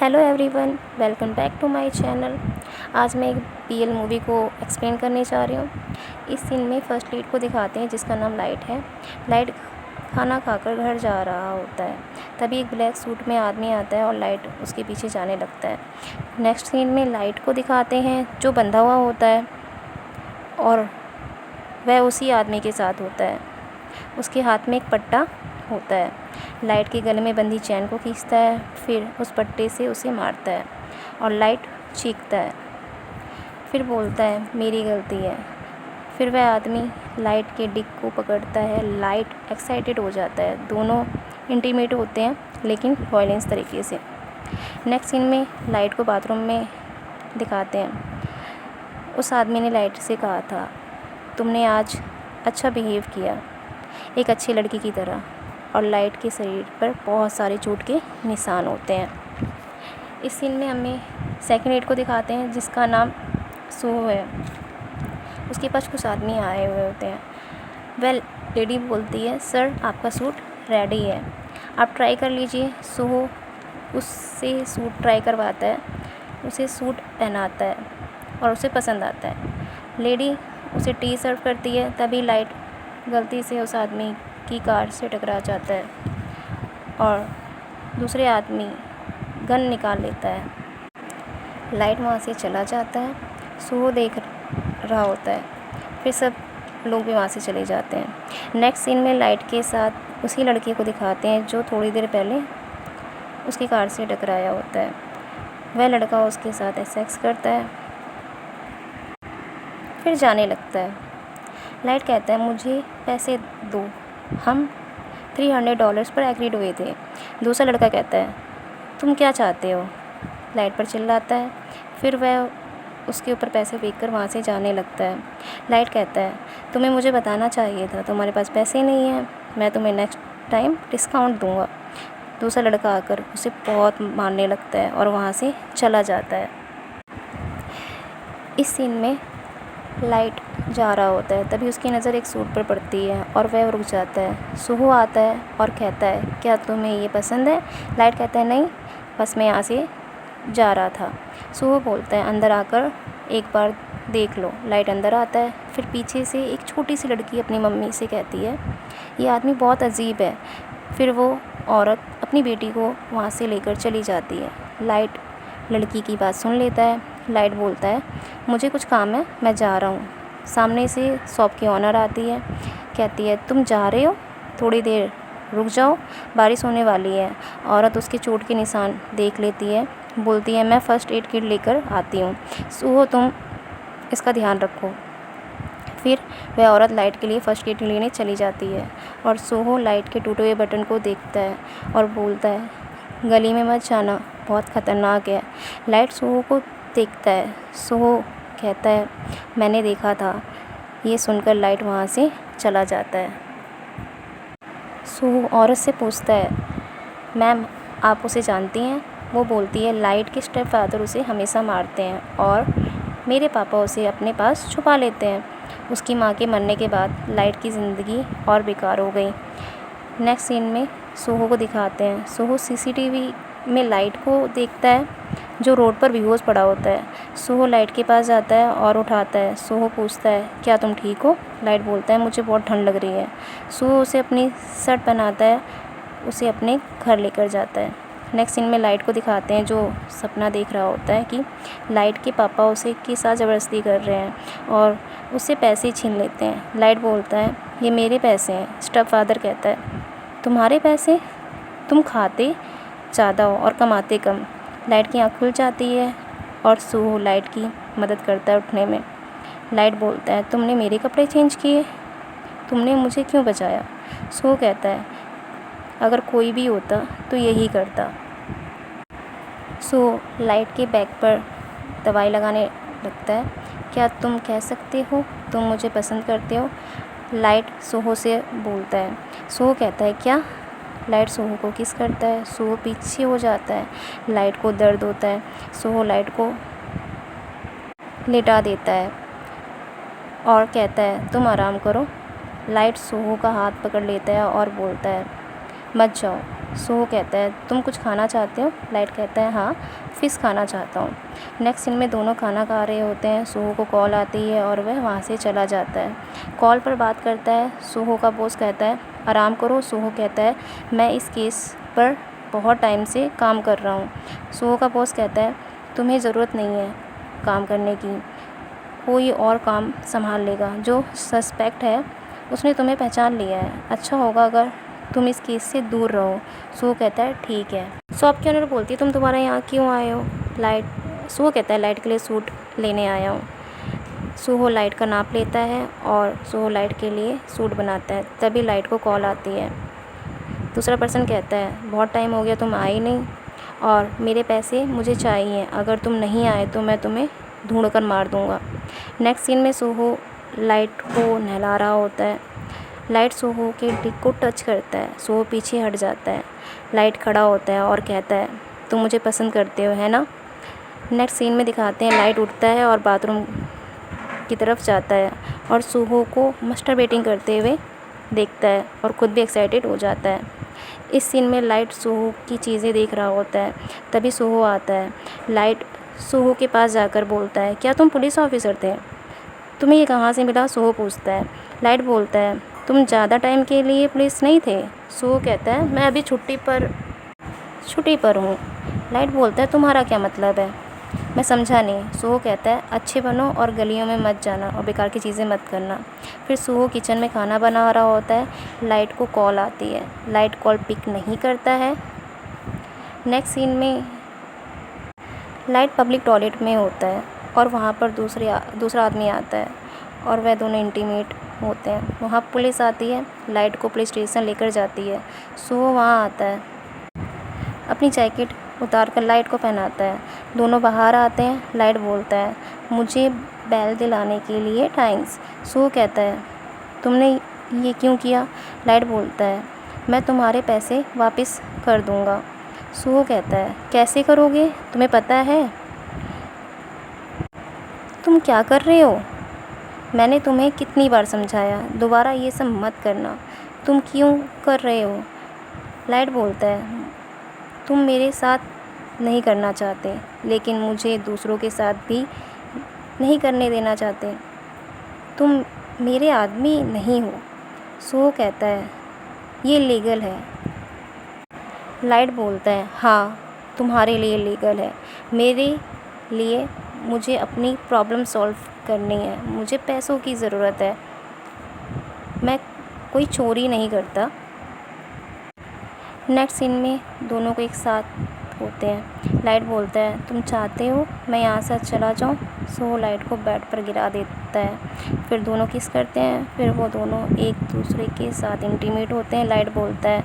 Hello everyone, welcome back to my channel. आज मैं एक बीएल मूवी को एक्सप्लेन करने जा रही हूँ। इस सीन में फर्स्ट लीड को दिखाते हैं जिसका नाम लाइट है। लाइट खाना खाकर घर जा रहा होता है, तभी एक ब्लैक सूट में आदमी आता है और लाइट उसके पीछे जाने लगता है। नेक्स्ट सीन में लाइट को दिखाते हैं जो बंधा हुआ होता है और वह उसी आदमी के साथ होता है। उसके हाथ में एक पट्टा होता है। लाइट के गले में बंधी चैन को खींचता है, फिर उस पट्टे से उसे मारता है और लाइट चीखता है, फिर बोलता है मेरी गलती है। फिर वह आदमी लाइट के डिक को पकड़ता है। लाइट एक्साइटेड हो जाता है। दोनों इंटीमेट होते हैं लेकिन वायलेंस तरीके से। नेक्स्ट सीन में लाइट को बाथरूम में दिखाते हैं। उस आदमी ने लाइट से कहा था, तुमने आज अच्छा बिहेव किया, एक अच्छी लड़की की तरह। और लाइट के शरीर पर बहुत सारे चोट के निशान होते हैं। इस सीन में हमें सेकंड लीड को दिखाते हैं जिसका नाम सुहो है। उसके पास कुछ आदमी आए हुए होते हैं। वह लेडी बोलती है, सर आपका सूट रेडी है, आप ट्राई कर लीजिए। सुहो उससे सूट ट्राई करवाता है, उसे सूट पहनाता है और उसे पसंद आता है। लेडी उसे टी सर्व करती है, तभी लाइट गलती से उस आदमी की कार से टकरा जाता है और दूसरे आदमी गन निकाल लेता है। लाइट वहाँ से चला जाता है। सुहो देख रहा होता है, फिर सब लोग भी वहाँ से चले जाते हैं। नेक्स्ट सीन में लाइट के साथ उसी लड़के को दिखाते हैं जो थोड़ी देर पहले उसकी कार से टकराया होता है। वह लड़का उसके साथ सेक्स करता है, फिर जाने लगता है। लाइट कहता है मुझे पैसे दो, हम $300 पर एग्रीड हुए थे। दूसरा लड़का कहता है तुम क्या चाहते हो। लाइट पर चिल्लाता है, फिर वह उसके ऊपर पैसे फेंक कर वहाँ से जाने लगता है। लाइट कहता है तुम्हें मुझे बताना चाहिए था, तुम्हारे पास पैसे नहीं हैं, मैं तुम्हें नेक्स्ट टाइम डिस्काउंट दूंगा। दूसरा लड़का आकर उसे बहुत मारने लगता है और वहाँ से चला जाता है। इस सीन में लाइट जा रहा होता है, तभी उसकी नज़र एक सूट पर पड़ती है और वह रुक जाता है। सुहो आता है और कहता है क्या तुम्हें ये पसंद है। लाइट कहता है नहीं, बस मैं यहाँ से जा रहा था। सुहो बोलता है अंदर आकर एक बार देख लो। लाइट अंदर आता है, फिर पीछे से एक छोटी सी लड़की अपनी मम्मी से कहती है ये आदमी बहुत अजीब है। फिर वो औरत अपनी बेटी को वहाँ से लेकर चली जाती है। लाइट लड़की की बात सुन लेता है। लाइट बोलता है मुझे कुछ काम है, मैं जा रहा हूँ। सामने से शॉप की ओनर आती है, कहती है तुम जा रहे हो, थोड़ी देर रुक जाओ, बारिश होने वाली है। औरत उसके चोट के निशान देख लेती है, बोलती है मैं फ़र्स्ट एड किट लेकर आती हूँ, सुहो तुम इसका ध्यान रखो। फिर वह औरत लाइट के लिए फ़र्स्ट एड लेने चली जाती है और सुहो लाइट के टूटे हुए बटन को देखता है और बोलता है गली में मत जाना, बहुत ख़तरनाक है। लाइट सुहो को देखता है। सुहो कहता है मैंने देखा था। ये सुनकर लाइट वहाँ से चला जाता है। सुहो औरत से पूछता है मैम आप उसे जानती हैं। वो बोलती है लाइट के स्टेप फादर उसे हमेशा मारते हैं और मेरे पापा उसे अपने पास छुपा लेते हैं। उसकी माँ के मरने के बाद लाइट की ज़िंदगी और बेकार हो गई। नेक्स्ट सीन में सुहो को दिखाते हैं। सुहो सीसीटीवी में लाइट को देखता है जो रोड पर बेहोश पड़ा होता है। सुहो लाइट के पास जाता है और उठाता है। सुहो पूछता है क्या तुम ठीक हो। लाइट बोलता है मुझे बहुत ठंड लग रही है। सुहो उसे अपनी शर्ट पहनाता है, उसे अपने घर लेकर जाता है। नेक्स्ट सीन में लाइट को दिखाते हैं जो सपना देख रहा होता है कि लाइट के पापा उसे के साथ ज़बरदस्ती कर रहे हैं और उससे पैसे छीन लेते हैं। लाइट बोलता है ये मेरे पैसे हैं। स्टेप फादर कहता है तुम्हारे पैसे, तुम खाते ज़्यादा हो और कमाते कम। लाइट की आँख खुल जाती है और सुहो लाइट की मदद करता है उठने में। लाइट बोलता है तुमने मेरे कपड़े चेंज किए, तुमने मुझे क्यों बचाया। सुहो कहता है अगर कोई भी होता तो यही करता। सुहो लाइट के बैग पर दवाई लगाने लगता है। क्या तुम कह सकते हो तुम मुझे पसंद करते हो। लाइट सुहो से बोलता है। सुहो कहता है क्या। लाइट सुहो को किस करता है। सुहो पीछे हो जाता है। लाइट को दर्द होता है। सुहो लाइट को लेटा देता है और कहता है तुम आराम करो। लाइट सुहो का हाथ पकड़ लेता है और बोलता है मत जाओ, सुहो कहता है तुम कुछ खाना चाहते हो? लाइट कहता है हाँ, फ़िश खाना चाहता हूँ। नेक्स्ट सीन में दोनों खाना खा रहे होते हैं। सुहो को कॉल आती है और वह वहाँ से चला जाता है। कॉल पर बात करता है। सुहो का बॉस कहता है आराम करो। सुहो कहता है मैं इस केस पर बहुत टाइम से काम कर रहा हूँ। सुहो का बॉस कहता है तुम्हें ज़रूरत नहीं है काम करने की, कोई और काम संभाल लेगा। जो सस्पेक्ट है उसने तुम्हें पहचान लिया है, अच्छा होगा अगर तुम इस केस से दूर रहो। सुहो कहता है ठीक है। शॉप की ओनर बोलती है तुम दोबारा यहाँ क्यों आए हो? सुहो कहता है लाइट के लिए सूट लेने आया हूँ। सुहो लाइट का नाप लेता है और सुहो लाइट के लिए सूट बनाता है। तभी लाइट को कॉल आती है। दूसरा पर्सन कहता है बहुत टाइम हो गया तुम आए नहीं और मेरे पैसे मुझे चाहिए, अगर तुम नहीं आए तो मैं तुम्हें ढूंढ कर मार दूँगा। नेक्स्ट सीन में सुहो लाइट को नहला रहा होता है। लाइट सुहो के डिक को टच करता है। सुहो पीछे हट जाता है। लाइट खड़ा होता है और कहता है तुम मुझे पसंद करते हो है ना? नेक्स्ट सीन में दिखाते हैं लाइट उठता है और बाथरूम की तरफ जाता है और सुहो को मस्टरबेटिंग करते हुए देखता है और ख़ुद भी एक्साइटेड हो जाता है। इस सीन में लाइट सुहो की चीज़ें देख रहा होता है। तभी सुहो आता है। लाइट सुहो के पास जाकर बोलता है क्या तुम पुलिस ऑफिसर थे? तुम्हें ये कहाँ से मिला? सुहो पूछता है। लाइट बोलता है तुम ज़्यादा टाइम के लिए पुलिस नहीं थे? सुहो कहता है मैं अभी छुट्टी पर हूँ। लाइट बोलता है तुम्हारा क्या मतलब है? मैं समझा नहीं। सुहो कहता है अच्छे बनो और गलियों में मत जाना और बेकार की चीज़ें मत करना। फिर सुहो किचन में खाना बना रहा होता है। लाइट को कॉल आती है। लाइट कॉल पिक नहीं करता है। नेक्स्ट सीन में लाइट पब्लिक टॉयलेट में होता है और वहाँ पर दूसरा आदमी आता है और वह दोनों इंटीमेट होते हैं। वहाँ पुलिस आती है। लाइट को पुलिस स्टेशन लेकर जाती है। सुहो वहाँ आता है, अपनी जैकेट उतार कर लाइट को पहनाता है। दोनों बाहर आते हैं। लाइट बोलता है मुझे बैल दिलाने के लिए थैंक्स। सुहो कहता है तुमने ये क्यों किया? लाइट बोलता है मैं तुम्हारे पैसे वापस कर दूँगा। सुहो कहता है कैसे करोगे? तुम्हें पता है तुम क्या कर रहे हो? मैंने तुम्हें कितनी बार समझाया, दोबारा ये सब मत करना। तुम क्यों कर रहे हो? लाइट बोलता है तुम मेरे साथ नहीं करना चाहते, लेकिन मुझे दूसरों के साथ भी नहीं करने देना चाहते। तुम मेरे आदमी नहीं हो। सुहो कहता है ये लीगल है। लाइट बोलता है हाँ तुम्हारे लिए लीगल है, मेरे लिए मुझे अपनी प्रॉब्लम सॉल्व करनी है, मुझे पैसों की ज़रूरत है, मैं कोई चोरी नहीं करता। नेक्स्ट सीन में दोनों को एक साथ होते हैं। लाइट बोलता है तुम चाहते हो मैं यहाँ से चला जाऊँ? सुहो लाइट को बेड पर गिरा देता है। फिर दोनों किस करते हैं। फिर वो दोनों एक दूसरे के साथ इंटीमेट होते हैं। लाइट बोलता है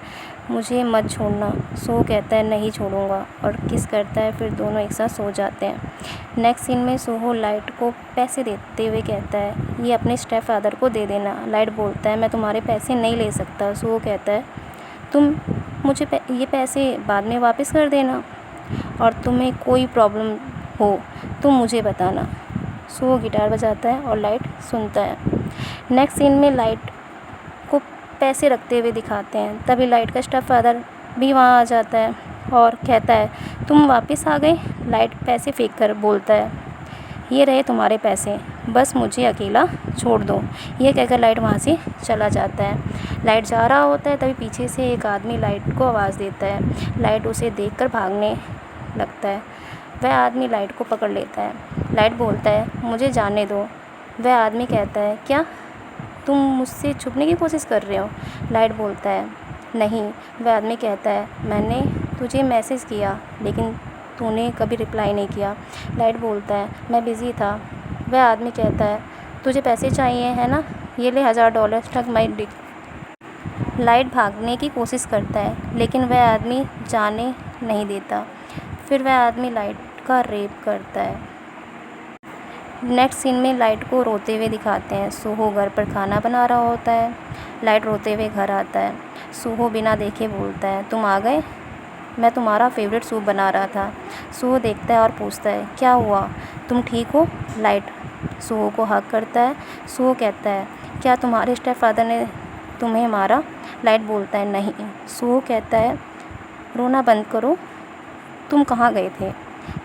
मुझे मत छोड़ना। सुहो कहता है नहीं छोड़ूंगा और किस करता है। फिर दोनों एक साथ सो जाते हैं। नेक्स्ट सीन में सुहो लाइट को पैसे देते हुए कहता है ये अपने स्टेप फादर को दे देना। लाइट बोलता है मैं तुम्हारे पैसे नहीं ले सकता। सुहो कहता है तुम मुझे ये पैसे बाद में वापस कर देना और तुम्हें कोई प्रॉब्लम हो तो मुझे बताना। सुहो गिटार बजाता है और लाइट सुनता है। नेक्स्ट सीन में लाइट को पैसे रखते हुए दिखाते हैं। तभी लाइट का स्टेप फादर भी वहाँ आ जाता है और कहता है तुम वापस आ गए। लाइट पैसे फेंक कर बोलता है ये रहे तुम्हारे पैसे, बस मुझे अकेला छोड़ दो। ये कहकर लाइट वहाँ से चला जाता है। लाइट जा रहा होता है तभी पीछे से एक आदमी लाइट को आवाज़ देता है। लाइट उसे देखकर भागने लगता है। वह आदमी लाइट को पकड़ लेता है। लाइट बोलता है मुझे जाने दो। वह आदमी कहता है क्या तुम मुझसे छुपने की कोशिश कर रहे हो? लाइट बोलता है नहीं। वह आदमी कहता है मैंने तुझे मैसेज किया लेकिन तूने कभी रिप्लाई नहीं किया। लाइट बोलता है मैं बिज़ी था। वह आदमी कहता है तुझे पैसे चाहिए है ना, ये ले $1000 ठग माई डिक। लाइट भागने की कोशिश करता है लेकिन वह आदमी जाने नहीं देता। फिर वह आदमी लाइट का रेप करता है। नेक्स्ट सीन में लाइट को रोते हुए दिखाते हैं। सुहो घर पर खाना बना रहा होता है। लाइट रोते हुए घर आता है। सुहो बिना देखे बोलता है तुम आ गए, मैं तुम्हारा फेवरेट सूप बना रहा था। सुहो देखता है और पूछता है क्या हुआ, तुम ठीक हो? लाइट सुहो को हक करता है। सुहो कहता है क्या तुम्हारे स्टेप फादर ने तुम्हें मारा? लाइट बोलता है नहीं। सुहो कहता है रोना बंद करो, तुम कहाँ गए थे,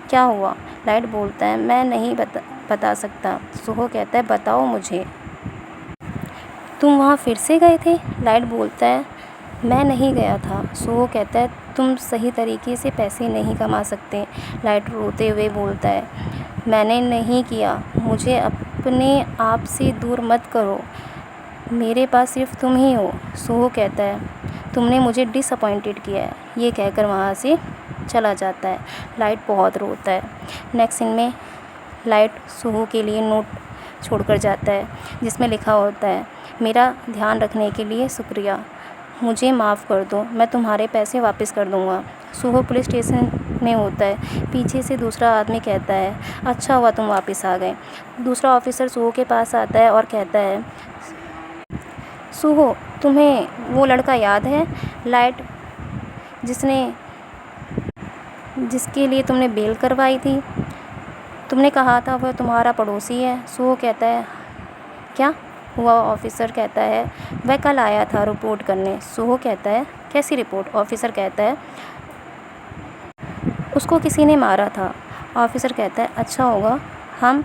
क्या हुआ? लाइट बोलता है मैं नहीं बता सकता। सुहो कहता है बताओ मुझे, तुम वहाँ फिर से गए थे? लाइट बोलता है मैं नहीं गया था। सुहो कहता है तुम सही तरीके से पैसे नहीं कमा सकते। लाइट रोते हुए बोलता है मैंने नहीं किया, मुझे अपने आप से दूर मत करो, मेरे पास सिर्फ तुम ही हो। सुहो कहता है तुमने मुझे डिसअपॉइंटेड किया है। ये कहकर वहाँ से चला जाता है। लाइट बहुत रोता है। नेक्स्ट सीन में लाइट सुहो के लिए नोट छोड़कर जाता है जिसमें लिखा होता है मेरा ध्यान रखने के लिए शुक्रिया, मुझे माफ़ कर दो, मैं तुम्हारे पैसे वापस कर दूँगा। सुहो पुलिस स्टेशन में होता है। पीछे से दूसरा आदमी कहता है अच्छा हुआ तुम वापस आ गए। दूसरा ऑफिसर सुहो के पास आता है और कहता है सुहो तुम्हें वो लड़का याद है, लाइट जिसके लिए तुमने बेल करवाई थी, तुमने कहा था वह तुम्हारा पड़ोसी है। सुहो कहता है क्या हुआ? ऑफिसर कहता है वह कल आया था रिपोर्ट करने। सुहो कहता है कैसी रिपोर्ट? ऑफिसर कहता है उसको किसी ने मारा था। ऑफिसर कहता है अच्छा होगा हम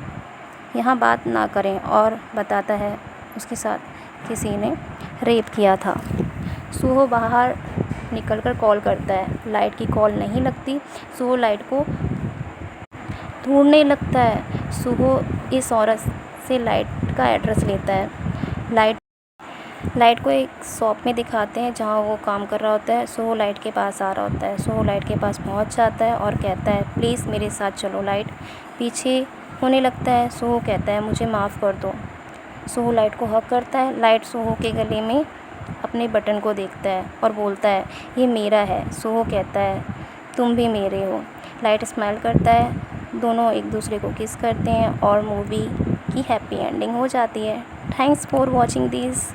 यहाँ बात ना करें, और बताता है उसके साथ किसी ने रेप किया था। सुहो बाहर निकलकर कॉल करता है, लाइट की कॉल नहीं लगती। सुहो लाइट को ढूंढने लगता है। सुहो इस औरत से लाइट का एड्रेस लेता है। लाइट को एक शॉप में दिखाते हैं जहाँ वो काम कर रहा होता है। सुहो लाइट के पास आ रहा होता है। सुहो लाइट के पास पहुँच जाता है और कहता है प्लीज़ मेरे साथ चलो। लाइट पीछे होने लगता है। सुहो कहता है मुझे माफ़ कर दो। सुहो लाइट को हक करता है। लाइट सुहो के गले में अपने बटन को देखता है और बोलता है ये मेरा है। सुहो कहता है तुम भी मेरे हो। लाइट स्माइल करता है, दोनों एक दूसरे को किस करते हैं और मूवी की हैप्पी एंडिंग हो जाती है। Thanks for watching this.